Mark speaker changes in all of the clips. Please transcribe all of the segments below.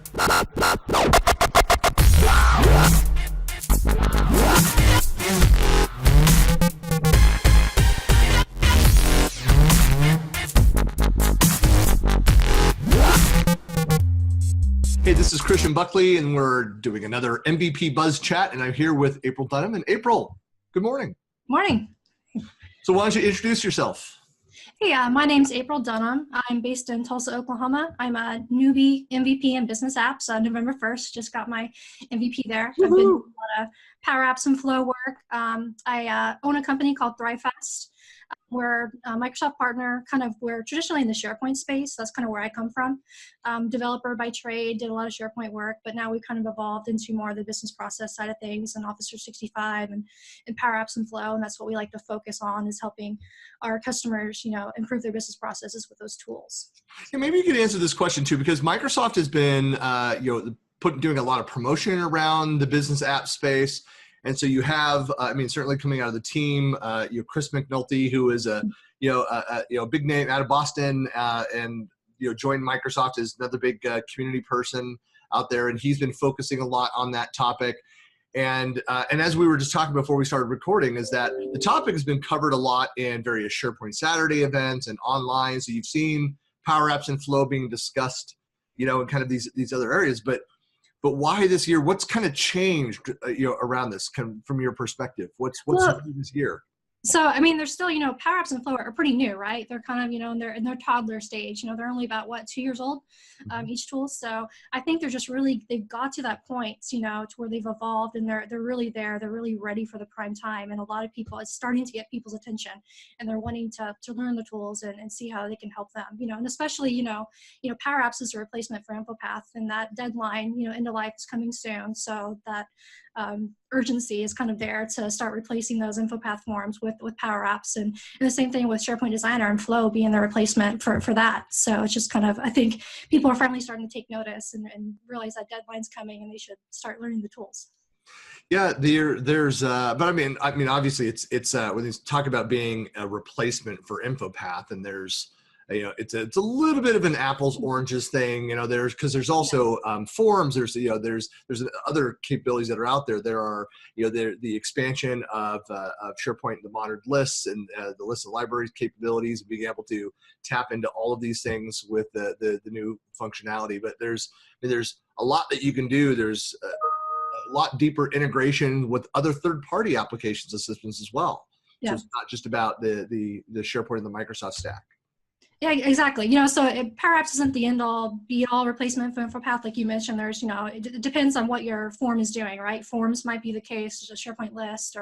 Speaker 1: Hey, this is Christian Buckley, and we're doing another MVP Buzz Chat, and I'm here with April Dunnam. And April, good morning.
Speaker 2: Morning.
Speaker 1: So why don't you introduce yourself?
Speaker 2: Hey, my name's April Dunnam. I'm based in Tulsa, Oklahoma. I'm a newbie MVP in business apps. November 1st, just got my MVP there. I've been doing a lot of PowerApps and Flow work. I own a company called ThriveFast. We're a Microsoft partner, we're traditionally in the SharePoint space. That's kind of where I come from. Developer by trade, did a lot of SharePoint work, but now we've kind of evolved into more of the business process side of things and Office 365 and PowerApps and Flow. And that's what we like to focus on, is helping our customers, improve their business processes with those tools.
Speaker 1: Yeah, maybe you could answer this question too, because Microsoft has been, doing a lot of promotion around the business app space. And so you have, certainly coming out of the team, Chris McNulty, who is a big name out of Boston, and joined Microsoft as another big community person out there, and he's been focusing a lot on that topic. And as we were just talking before we started recording, is that the topic has been covered a lot in various SharePoint Saturday events and online. So you've seen PowerApps and Flow being discussed, in kind of these other areas, but why this year? What's kind of changed, around this from your perspective? What's new this year?
Speaker 2: So, there's still, PowerApps and Flow are pretty new, right? They're kind of, in their toddler stage. They're only about, 2 years old, each tool. So I think they're just really, they've got to that point, to where they've evolved, and they're really there. They're really ready for the prime time. And a lot of people, it's starting to get people's attention, and they're wanting to learn the tools and see how they can help them, and especially, PowerApps is a replacement for InfoPath, and that deadline, end of life is coming soon. So that urgency is kind of there to start replacing those InfoPath forms with PowerApps, and the same thing with SharePoint Designer and Flow being the replacement for that. So it's just kind of, I think people are finally starting to take notice and realize that deadline's coming, and they should start learning the tools.
Speaker 1: Yeah, there's, but obviously it's when you talk about being a replacement for InfoPath, and there's, it's a little bit of an apples oranges thing, there's also forms, there's other capabilities that are out there. There are, the expansion of SharePoint, the modern lists, and the list of libraries capabilities, being able to tap into all of these things with the new functionality. But there's a lot that you can do. There's a lot deeper integration with other third-party applications and systems as well. Yeah. So it's not just about the SharePoint and the Microsoft stack.
Speaker 2: Yeah, exactly. So PowerApps isn't the end-all, be-all replacement for InfoPath, like you mentioned. There's, it depends on what your form is doing, right? Forms might be the case, a SharePoint list,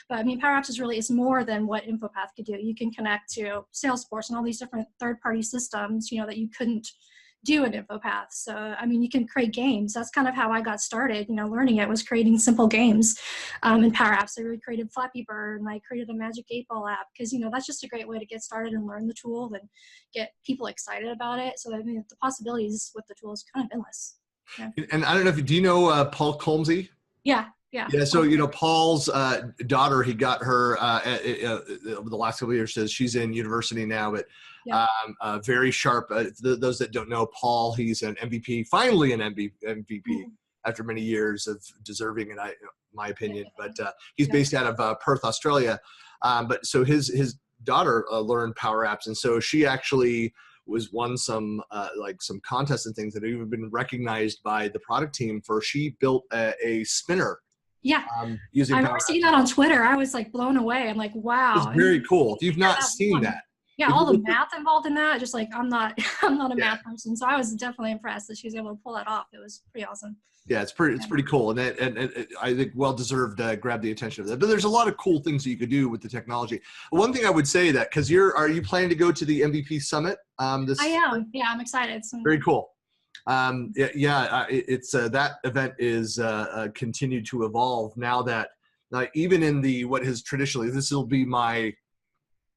Speaker 2: but PowerApps is more than what InfoPath could do. You can connect to Salesforce and all these different third-party systems, that you couldn't do in InfoPath. So, you can create games. That's kind of how I got started, learning it, was creating simple games in PowerApps. I really created Flappy Bird, and I created a Magic 8-Ball app, because, that's just a great way to get started and learn the tool and get people excited about it. So, the possibilities with the tool is kind of endless. Yeah.
Speaker 1: And I don't know do you know Paul Colmsey?
Speaker 2: Yeah.
Speaker 1: So, Paul's daughter, he got her over the last couple of years, says she's in university now, but very sharp. Those that don't know Paul, he's an MVP, finally an MVP after many years of deserving, in my opinion. But he's based out of Perth, Australia. But so his daughter learned PowerApps, and so she actually won some contests and things that have even been recognized by the product team for. She built a spinner.
Speaker 2: Yeah, I remember seeing that on Twitter. I was blown away. I'm like, wow.
Speaker 1: It's very cool. If you've not seen that.
Speaker 2: Yeah, all the math involved in that, just I'm not a math person. So I was definitely impressed that she was able to pull that off. It was pretty awesome.
Speaker 1: Yeah, it's pretty cool. And I think well-deserved grab the attention of that. But there's a lot of cool things that you could do with the technology. One thing I would say that, because are you planning to go to the MVP Summit?
Speaker 2: I am. Yeah, I'm excited.
Speaker 1: Very cool. It's that event is continued to evolve now that even in what has traditionally, this will be my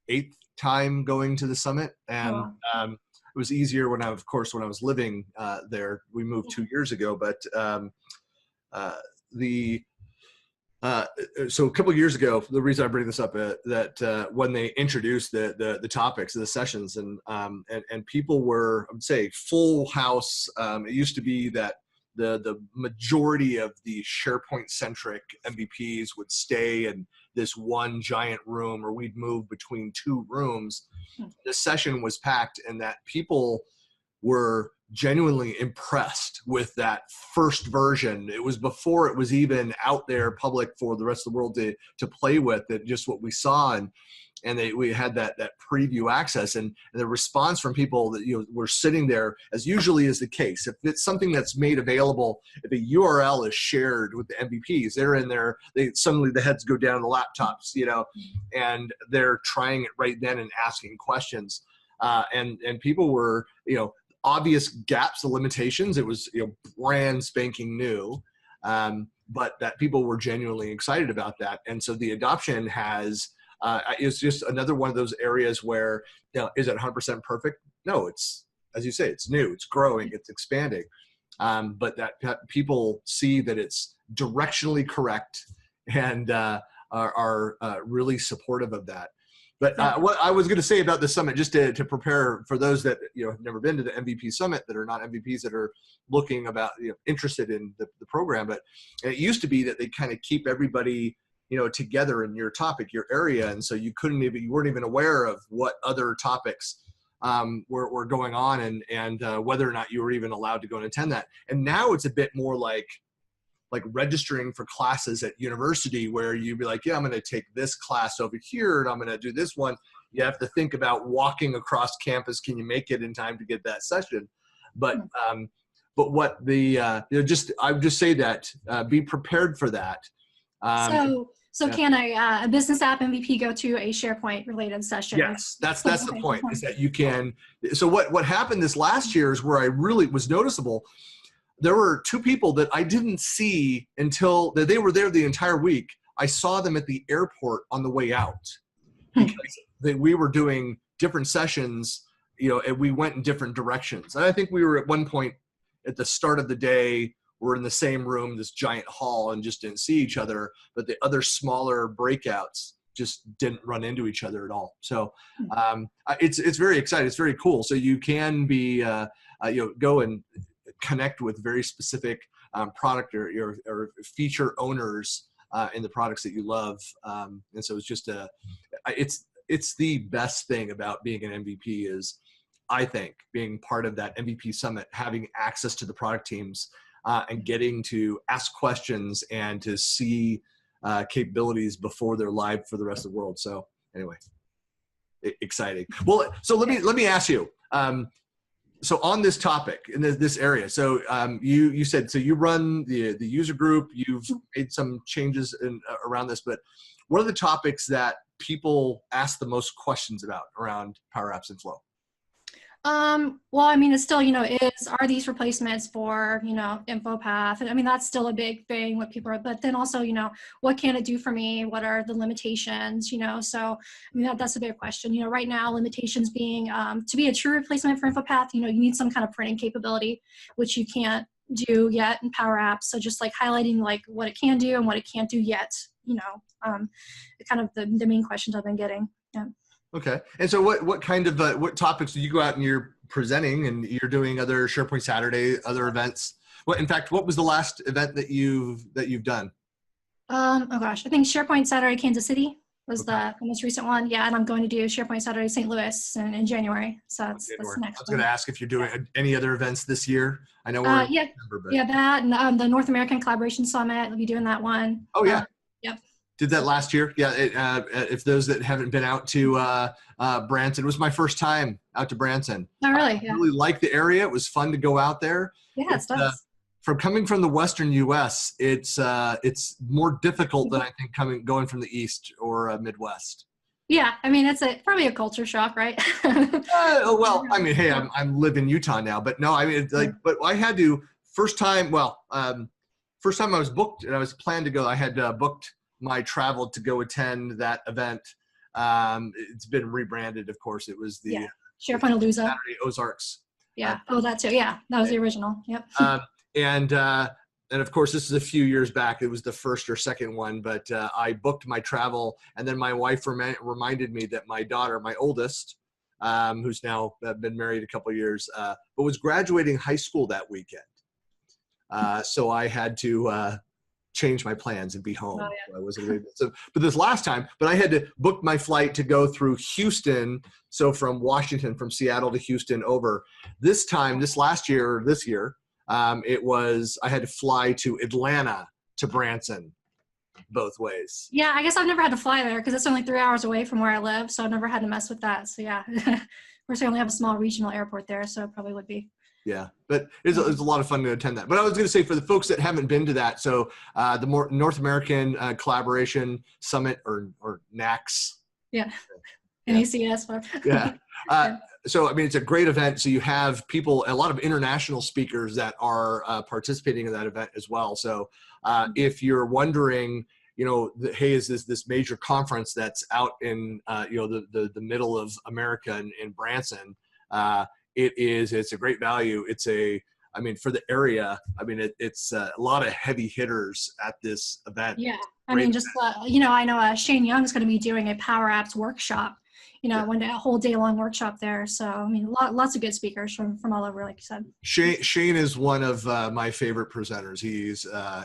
Speaker 1: 8th time going to the summit, and it was easier when I was living there. We moved 2 years ago, but so a couple of years ago, the reason I bring this up that when they introduced the topics of the sessions, and people were, I would say, full house. It used to be that the majority of the SharePoint centric MVPs would stay in this one giant room, or we'd move between two rooms. The session was packed, and that people were genuinely impressed with that first version. It was before it was even out there public for the rest of the world to play with, that just what we saw. And we had that preview access, and the response from people that, were sitting there, as usually is the case. If it's something that's made available, if a URL is shared with the MVPs, they're in there, suddenly the heads go down the laptops, and they're trying it right then and asking questions. And people were, obvious gaps, the limitations. It was, brand spanking new, but that people were genuinely excited about that. And so the adoption is just another one of those areas where, is it 100% perfect? No, it's, as you say, it's new, it's growing, it's expanding. But that people see that it's directionally correct and are really supportive of that. But what I was going to say about the summit, just to prepare for those that have never been to the MVP summit, that are not MVPs, that are looking about, interested in the program. But it used to be that they kind of keep everybody together in your topic, your area, and so you weren't even aware of what other topics were going on, and whether or not you were even allowed to go and attend that. And now it's a bit more like registering for classes at university, where you'd be like, yeah, I'm going to take this class over here, and I'm going to do this one. You have to think about walking across campus. Can you make it in time to get that session? But what I would just say that be prepared for that.
Speaker 2: So can a business app MVP go to a SharePoint related session?
Speaker 1: Yes, that's the point, is that you can. So what happened this last year is where I really was noticeable. There were two people that I didn't see until they were there the entire week. I saw them at the airport on the way out, because we were doing different sessions, and we went in different directions. And I think we were at one point at the start of the day, we're in the same room, this giant hall, and just didn't see each other. But the other smaller breakouts just didn't run into each other at all. So it's very exciting. It's very cool. So you can be go and connect with very specific product or feature owners in the products that you love. And so it's just it's the best thing about being an MVP is, I think, being part of that MVP summit, having access to the product teams, and getting to ask questions and to see capabilities before they're live for the rest of the world. So anyway, exciting. Well, so let me ask you. So on this topic, in this area, so you said, so you run the user group, you've made some changes around this, but what are the topics that people ask the most questions about around PowerApps and Flow?
Speaker 2: Well, I mean, it's still, are these replacements for, InfoPath? And I mean, that's still a big thing, what people are, but then also, what can it do for me? What are the limitations, so, I mean, that's a big question. Right now, limitations being, to be a true replacement for InfoPath, you need some kind of printing capability, which you can't do yet in PowerApps. So just like highlighting like what it can do and what it can't do yet, kind of the main questions I've been getting. Yeah.
Speaker 1: Okay. And so what kind of, what topics do you go out and you're presenting, and you're doing other SharePoint Saturday, other events? In fact, what was the last event that you've done?
Speaker 2: Oh gosh, I think SharePoint Saturday, Kansas City was the most recent one. Yeah. And I'm going to do SharePoint Saturday, St. Louis in January. So that's next. I was
Speaker 1: going to ask if you're doing any other events this year. I know we're
Speaker 2: yeah, December, but. Yeah, that and the North American Collaboration Summit, I'll be doing that one.
Speaker 1: Oh yeah.
Speaker 2: Yep.
Speaker 1: Did that last year. Yeah. If those that haven't been out to Branson, it was my first time out to Branson.
Speaker 2: Oh, really? Yeah.
Speaker 1: I really liked the area. It was fun to go out there.
Speaker 2: Yeah, it does.
Speaker 1: From coming from the Western U.S., it's more difficult than I think going from the East or Midwest.
Speaker 2: Yeah, I mean, it's probably a culture shock, right?
Speaker 1: Well, I mean, hey, I'm live in Utah now, but no, I mean, but I had to first time I was booked and I was planned to go. I had booked my travel to go attend that event. It's been rebranded, of course. It was the
Speaker 2: SharePoint Palooza.
Speaker 1: Saturday Ozarks.
Speaker 2: Yeah. That too. Yeah, that was the original. Yep.
Speaker 1: And of course, this is a few years back. It was the first or second one, but I booked my travel, and then my wife reminded me that my daughter, my oldest, who's now been married a couple of years, but was graduating high school that weekend. So I had to change my plans and be home.
Speaker 2: Oh, yeah.
Speaker 1: I wasn't able to, but this last time, but I had to book my flight to go through Houston. So from Washington, from Seattle to Houston over. This time, this year, I had to fly to Atlanta to Branson both ways.
Speaker 2: Yeah, I guess I've never had to fly there because it's only 3 hours away from where I live. So I've never had to mess with that. So yeah, of course, I only have a small regional airport there. So it probably would be.
Speaker 1: Yeah, but it's a lot of fun to attend that. But I was going to say, for the folks that haven't been to that, so the North American Collaboration Summit, or NACS.
Speaker 2: Yeah, NACS.
Speaker 1: Yeah. So, I mean, it's a great event. So you have a lot of international speakers that are participating in that event as well. So if you're wondering, hey, is this major conference that's out in, the middle of America in Branson, it's a great value. For the area, it's a lot of heavy hitters at this event.
Speaker 2: Yeah. I know Shane Young is going to be doing a PowerApps workshop, a whole day long workshop there. So, lots of good speakers from all over, like you said.
Speaker 1: Shane is one of my favorite presenters.
Speaker 2: I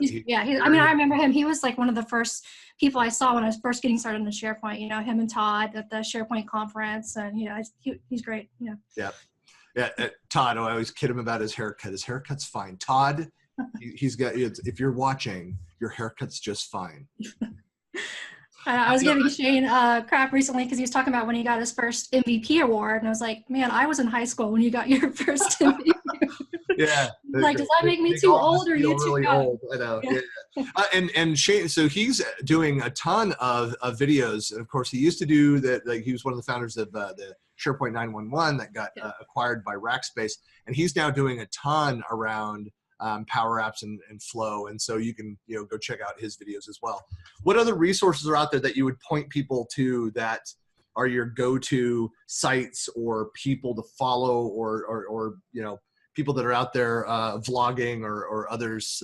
Speaker 2: remember him. He was like one of the first people I saw when I was first getting started in the SharePoint, him and Todd at the SharePoint conference, and, he's great.
Speaker 1: Yeah. Yeah, Todd, I always kid him about his haircut. His haircut's fine. Todd, if you're watching, your haircut's just fine.
Speaker 2: I was giving Shane crap recently because he was talking about when he got his first MVP award, and I was like, man, I was in high school when you got your first MVP.
Speaker 1: Yeah.
Speaker 2: Like, does that make me too old, or are you too
Speaker 1: really
Speaker 2: young?
Speaker 1: Old? I know. Yeah. And Shane, so he's doing a ton of videos, and of course he used to do that. Like, he was one of the founders of the SharePoint 911 that got acquired by Rackspace, and he's now doing a ton around PowerApps and Flow, and so you can go check out his videos as well. What other resources are out there that you would point people to that are your go-to sites or people to follow, or people that are out there vlogging or others,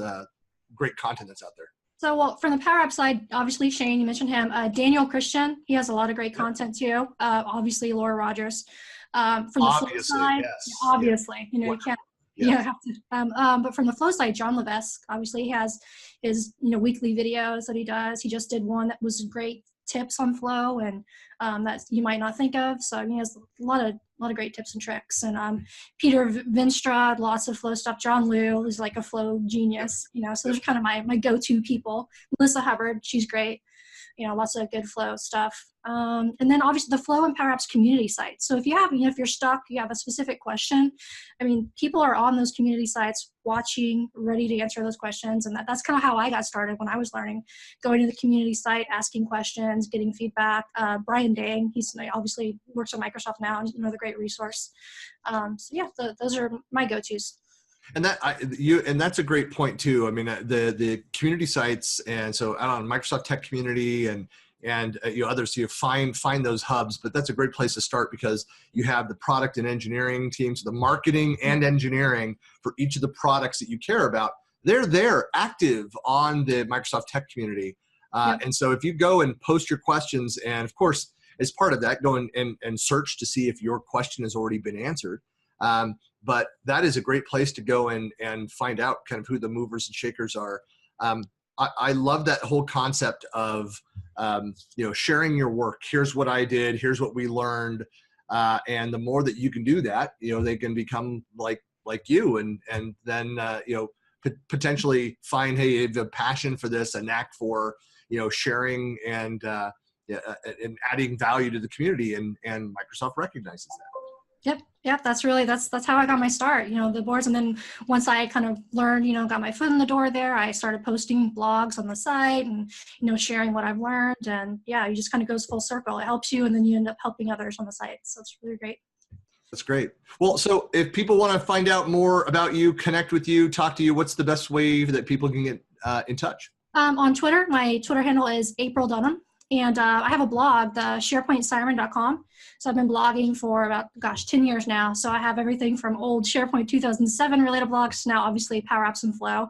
Speaker 1: great content that's out there?
Speaker 2: So, well, from the PowerApp side, obviously Shane, you mentioned him. Daniel Christian, he has a lot of great content too. Obviously Laura Rogers. From the Flow side, obviously, you can't. Yeah, have to. But from the Flow side, John Levesque, obviously, he has his weekly videos that he does. He just did one that was great tips on Flow, and that you might not think of. So he has a lot of great tips and tricks. And Peter Vinstrad, lots of Flow stuff. John Liu is like a Flow genius. So those are kind of my go-to people. Melissa Hubbard, she's great. Lots of good Flow stuff. And then obviously the Flow and PowerApps community sites. So if you have, if you're stuck, you have a specific question, people are on those community sites watching, ready to answer those questions. And that's kind of how I got started when I was learning, going to the community site, asking questions, getting feedback. Brian Dang, he's obviously works at Microsoft now, and another great resource. Those are my go-tos.
Speaker 1: And that's a great point too. The community sites, and so out on Microsoft Tech Community and others, so you find those hubs. But that's a great place to start because you have the product and engineering teams, the marketing and engineering for each of the products that you care about. They're there, active on the Microsoft Tech Community. And so if you go and post your questions, and of course, as part of that, go and search to see if your question has already been answered. But that is a great place to go and find out kind of who the movers and shakers are. I love that whole concept of, sharing your work. Here's what I did. Here's what we learned. And the more that you can do that, they can become like you, and then, potentially find, hey, you have a passion for this, a knack for, sharing and adding value to the community, and Microsoft recognizes that.
Speaker 2: Yep. That's how I got my start, the boards. And then once I kind of learned, got my foot in the door there, I started posting blogs on the site and, sharing what I've learned. And you just kind of goes full circle. It helps you, and then you end up helping others on the site. So it's really great.
Speaker 1: That's great. Well, so if people want to find out more about you, connect with you, talk to you, what's the best way that people can get in touch?
Speaker 2: On Twitter, my Twitter handle is April Dunnam. And I have a blog, the SharePointSiren.com. So I've been blogging for about, 10 years now. So I have everything from old SharePoint 2007 related blogs to now obviously PowerApps and Flow.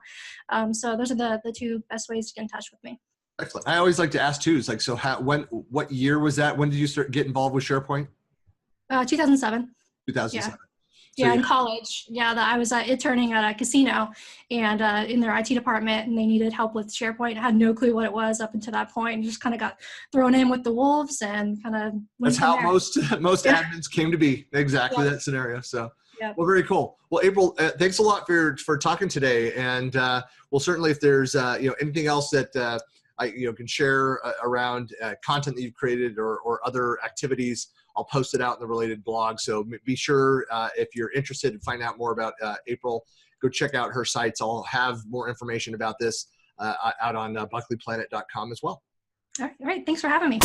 Speaker 2: So those are the two best ways to get in touch with me.
Speaker 1: Excellent. I always like to ask too, it's like, so what year was that? When did you get involved with SharePoint?
Speaker 2: 2007.
Speaker 1: 2007.
Speaker 2: Yeah, in college. Yeah, I was interning at a casino and in their IT department, and they needed help with SharePoint. I had no clue what it was up until that point, and just kind of got thrown in with the wolves and kind of went
Speaker 1: That's
Speaker 2: from
Speaker 1: how
Speaker 2: there.
Speaker 1: most admins came to be. Exactly that scenario. So, well, very cool. Well, April, thanks a lot for talking today, and well, certainly if there's anything else that I can share around content that you've created or other activities, I'll post it out in the related blog. So be sure if you're interested in finding out more about April, go check out her sites. I'll have more information about this out on buckleyplanet.com as well.
Speaker 2: All right. Thanks for having me.